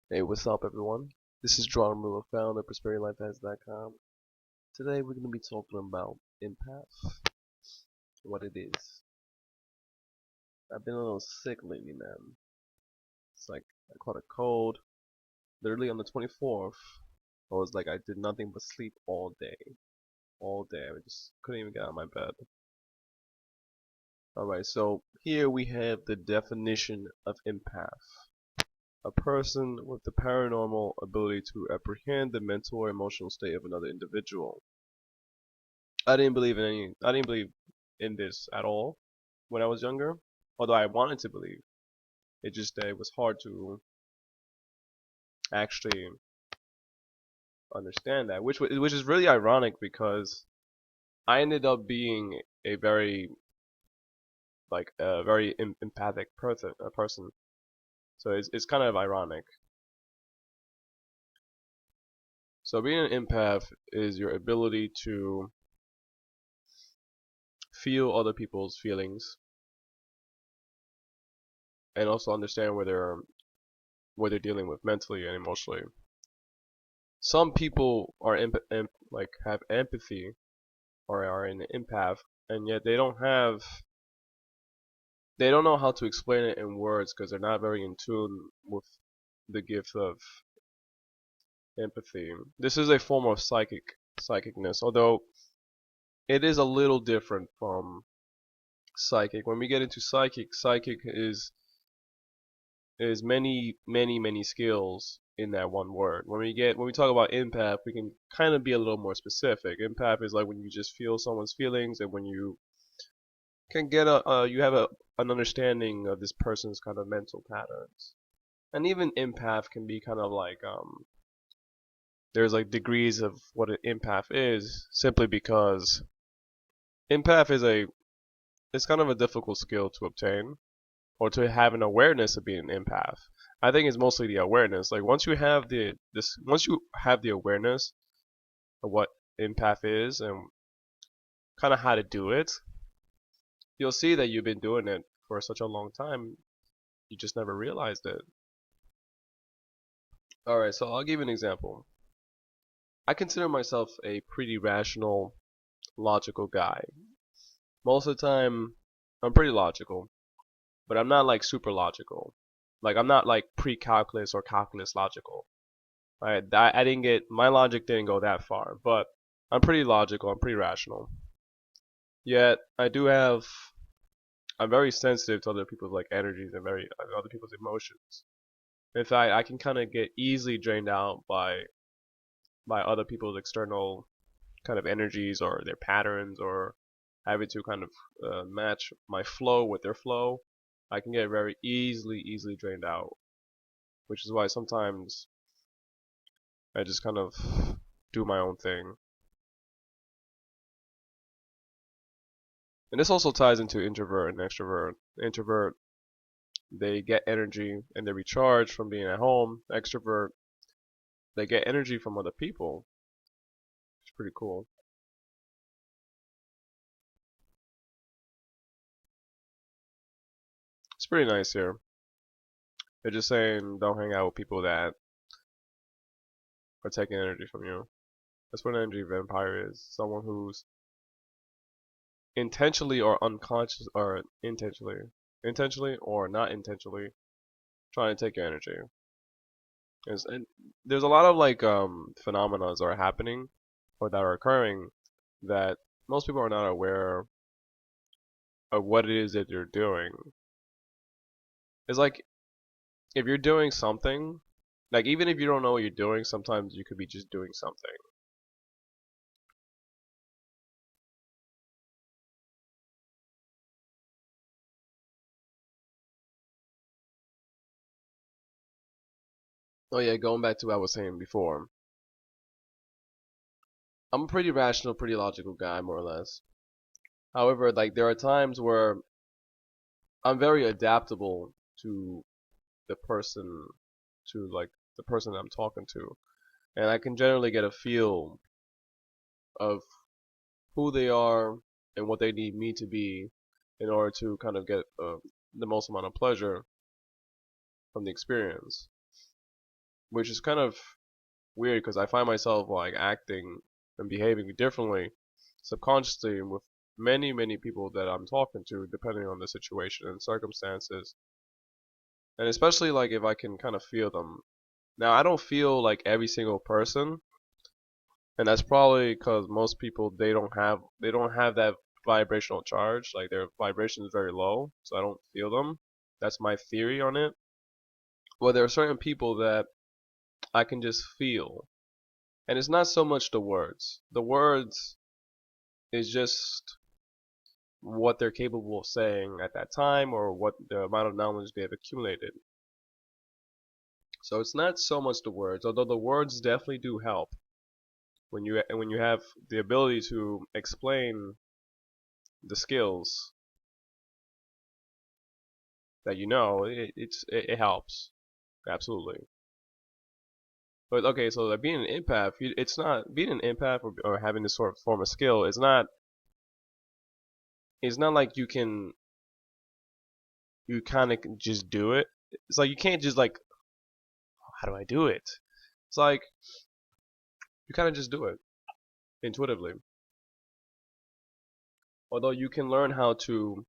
Hey, what's up, everyone? This is Gerardo Morillo, founder of ProsperityLifeHacks.com. Today, we're going to be talking about empath, what it is. I've been a little sick lately, man. It's like I caught a cold. Literally on the 24th, I was like, I did nothing but sleep all day. All day. I just couldn't even get out of my bed. Alright, so here we have the definition of empath. A person with the paranormal ability to apprehend the mental or emotional state of another individual. I didn't believe in this at all when I was younger. Although I wanted to believe. It just it was hard to actually understand that, which is really ironic because I ended up being a very empathic person. So it's kind of ironic. So being an empath is your ability to feel other people's feelings and also understand what they're dealing with mentally and emotionally. Some people are have empathy or are an empath, and yet they don't know how to explain it in words because they're not very in tune with the gift of empathy. This is a form of psychicness, although it is a little different from psychic. When we get into psychic is many skills in that one word. When we talk about empath, we can kind of be a little more specific. Empath is like when you just feel someone's feelings and when you can get you have an understanding of this person's kind of mental patterns. And even empath can be kind of like there's like degrees of what an empath is simply because empath is it's kind of a difficult skill to obtain or to have an awareness of being an empath. I think it's mostly the awareness. Like once you have the awareness of what empath is and kind of how to do it, you'll see that you've been doing it for such a long time. You just never realized it. All right, so I'll give you an example. I consider myself a pretty rational, logical guy. Most of the time, I'm pretty logical, but I'm not like super logical. Like I'm not like pre-calculus or calculus logical. Right? I didn't get my logic didn't go that far, but I'm pretty logical. I'm pretty rational. Yet I'm very sensitive to other people's like energies and very other people's emotions. In fact, I can kind of get easily drained out by other people's external kind of energies or their patterns or having to kind of match my flow with their flow. I can get very easily drained out, which is why sometimes I just kind of do my own thing. And this also ties into introvert and extrovert. Introvert, they get energy and they recharge from being at home. Extrovert, they get energy from other people. It's pretty cool. It's pretty nice here. They're just saying don't hang out with people that are taking energy from you. That's what an energy vampire is. Someone who's intentionally or unconscious or intentionally or not intentionally trying to take your energy. And there's a lot of like phenomena that are happening or that are occurring that most people are not aware of what it is that you're doing. It's like if you're doing something, like even if you don't know what you're doing, sometimes you could be just doing something. Oh yeah, going back to what I was saying before. I'm a pretty rational, pretty logical guy, more or less. However, like there are times where I'm very adaptable to the person, to like the person I'm talking to, and I can generally get a feel of who they are and what they need me to be in order to kind of get the most amount of pleasure from the experience. which is kind of weird because I find myself like acting and behaving differently subconsciously with many people that I'm talking to, depending on the situation and circumstances, and especially like if I can kind of feel them. Now I don't feel like every single person, and that's probably because most people they don't have that vibrational charge, like their vibration is very low, so I don't feel them. That's my theory on it. Well, there are certain people that I can just feel, and it's not so much the words. The words is just what they're capable of saying at that time or what the amount of knowledge they have accumulated. So it's not so much the words, although the words definitely do help when you have the ability to explain the skills that you know, it helps absolutely. But okay, so like being an empath, it's not being an empath or having this sort of form of skill. It's not like you kind of just do it. It's like you can't just like, how do I do it? It's like you kind of just do it intuitively. Although you can learn how to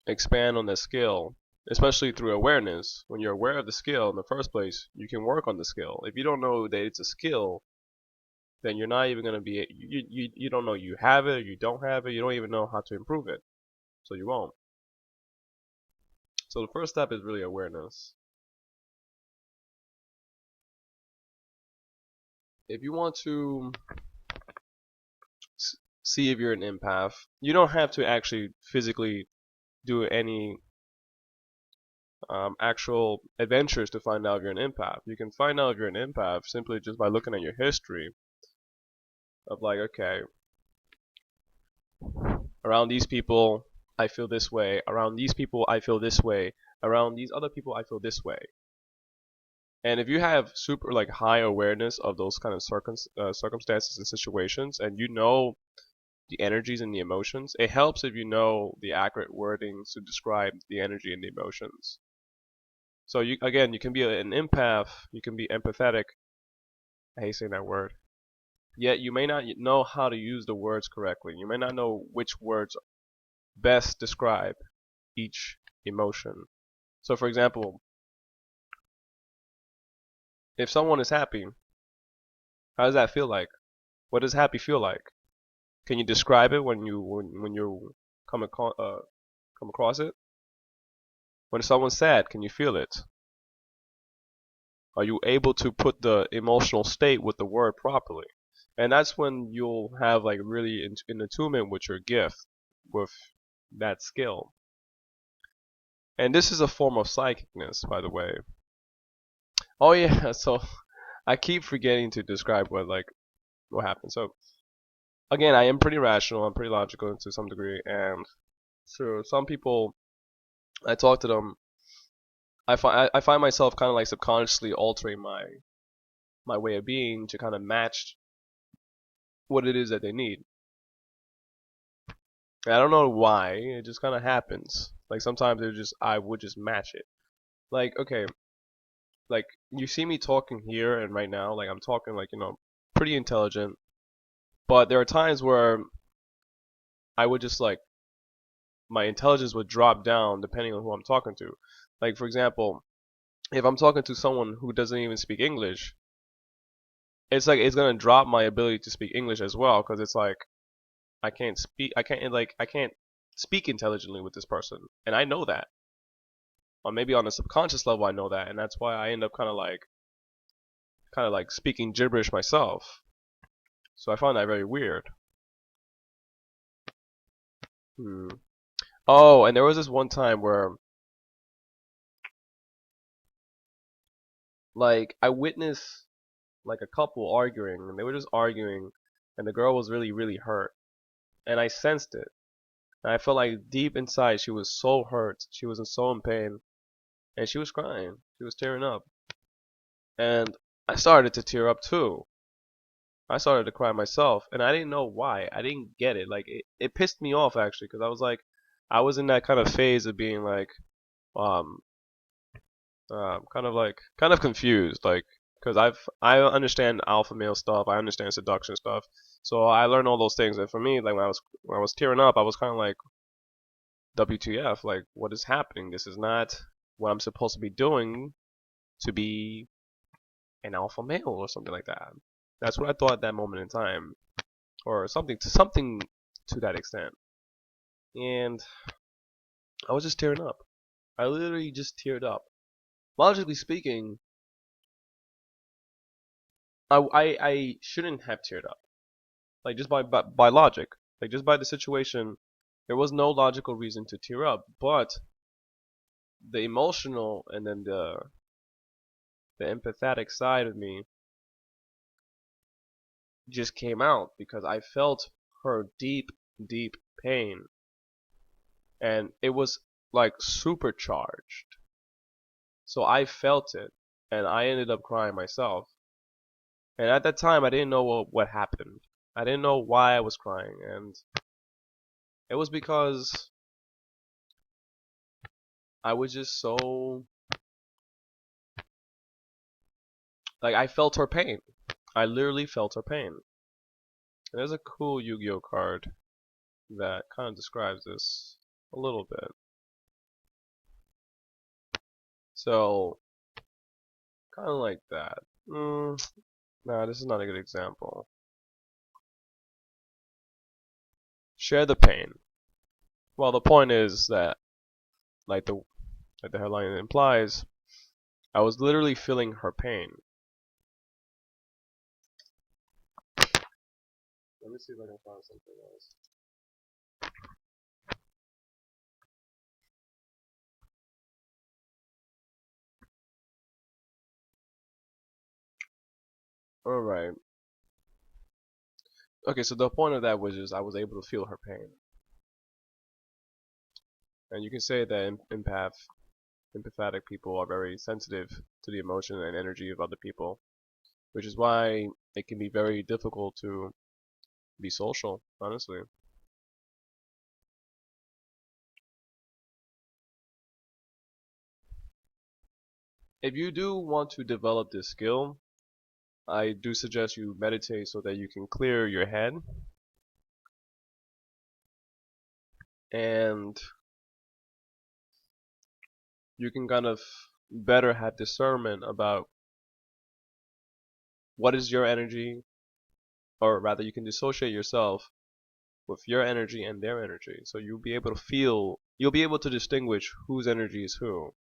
expand on the skill, especially through awareness. When you're aware of the skill in the first place, you can work on the skill. If you don't know that it's a skill, then you're not even going to be, you don't know you have it, you don't have it, you don't even know how to improve it. So you won't. So the first step is really awareness. If you want to see if you're an empath, you don't have to actually physically do any actual adventures to find out if you're an empath. You can find out if you're an empath simply just by looking at your history of like, okay, around these people I feel this way, around these people I feel this way, around these other people I feel this way. And if you have super like high awareness of those kind of circumstances and situations, and you know the energies and the emotions, it helps if you know the accurate wordings to describe the energy and the emotions. So you can be an empath, you can be empathetic. I hate saying that word. Yet you may not know how to use the words correctly. You may not know which words best describe each emotion. So for example, if someone is happy, how does that feel like? What does happy feel like? Can you describe it when you come across it? When someone's sad, can you feel it? Are you able to put the emotional state with the word properly? And that's when you'll have like really in attunement with your gift, with that skill. And this is a form of psychicness, by the way. Oh yeah, so I keep forgetting to describe what happened. So again, I am pretty rational, I'm pretty logical to some degree, and so some people, I talk to them, I find myself kind of like subconsciously altering my way of being to kind of match what it is that they need. And I don't know why, it just kind of happens. Like sometimes I would just match it. Like okay, like you see me talking here and right now, like I'm talking like pretty intelligent, but there are times where I would just like my intelligence would drop down depending on who I'm talking to. Like for example, if I'm talking to someone who doesn't even speak English, it's like it's gonna drop my ability to speak English as well because it's like I can't speak intelligently with this person, and I know that. Or maybe on a subconscious level I know that, and that's why I end up kind of like speaking gibberish myself. So I find that very weird. Hmm. Oh, and there was this one time where like I witnessed like a couple arguing, and they were just arguing, and the girl was really hurt, and I sensed it. And I felt like deep inside she was so hurt, she was so in pain, and she was crying, she was tearing up, and I started to tear up too. I started to cry myself, and I didn't know why. I didn't get it. Like it pissed me off actually, because I was in that kind of phase of being like, um, kind of confused, like, because I understand alpha male stuff, I understand seduction stuff, so I learned all those things, and for me, like when I was tearing up, I was kind of like, WTF, like, what is happening? This is not what I'm supposed to be doing to be an alpha male or something like that. That's what I thought at that moment in time, or something to that extent, and I was just tearing up. I literally just teared up. Logically speaking, I shouldn't have teared up. Like just by logic, like just by the situation, there was no logical reason to tear up. But the emotional and then the empathetic side of me just came out because I felt her deep pain, and it was like supercharged. So I felt it, and I ended up crying myself. And at that time, I didn't know what happened. I didn't know why I was crying, and it was because I was just so, like, I felt her pain. I literally felt her pain. And there's a cool Yu-Gi-Oh card that kind of describes this a little bit. So, kind of like that. Nah, this is not a good example. Share the pain. Well, the point is that, like the headline implies, I was literally feeling her pain. Let me see if I can find something else. Alright. Okay, so the point of that was just I was able to feel her pain. And you can say that empathetic people are very sensitive to the emotion and energy of other people, which is why it can be very difficult to be social, honestly. If you do want to develop this skill, I do suggest you meditate so that you can clear your head and you can kind of better have discernment about what is your energy, or rather you can dissociate yourself with your energy and their energy. So you'll be able to distinguish whose energy is who.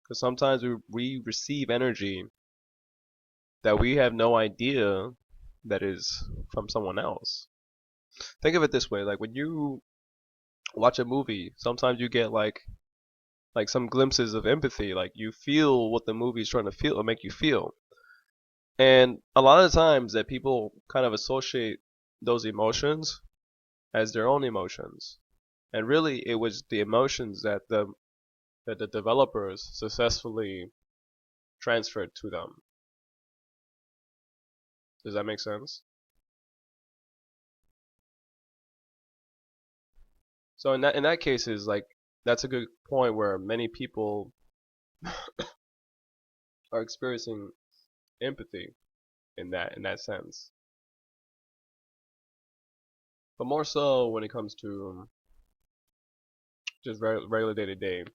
Because sometimes we receive energy that we have no idea that is from someone else. Think of it this way, like when you watch a movie, sometimes you get like some glimpses of empathy, like you feel what the movie is trying to feel or make you feel. And a lot of times that people kind of associate those emotions as their own emotions. And really it was the emotions that the developers successfully transferred to them. Does that make sense? So in that case is like that's a good point where many people are experiencing empathy in that sense. But more so when it comes to just regular day to day.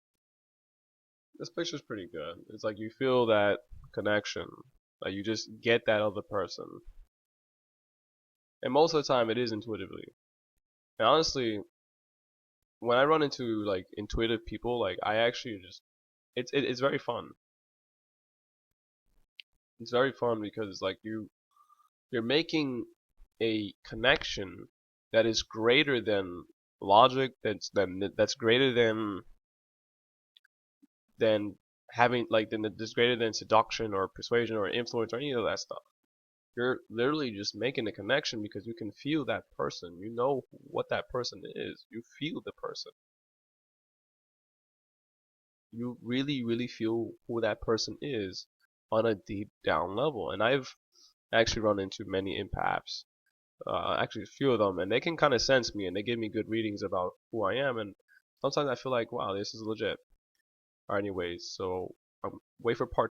This picture's pretty good. It's like you feel that connection. Like you just get that other person. And most of the time it is intuitively. And honestly, when I run into like intuitive people, like I actually just it's very fun. It's very fun because like you're making a connection that is greater than logic, that's greater than having like that's greater than seduction or persuasion or influence or any of that stuff. You're literally just making a connection because you can feel that person. You know what that person is. You feel the person. You really feel who that person is on a deep down level. And I've actually run into many empaths, actually a few of them, and they can kind of sense me and they give me good readings about who I am. And sometimes I feel like, wow, this is legit. Anyways, so wait for part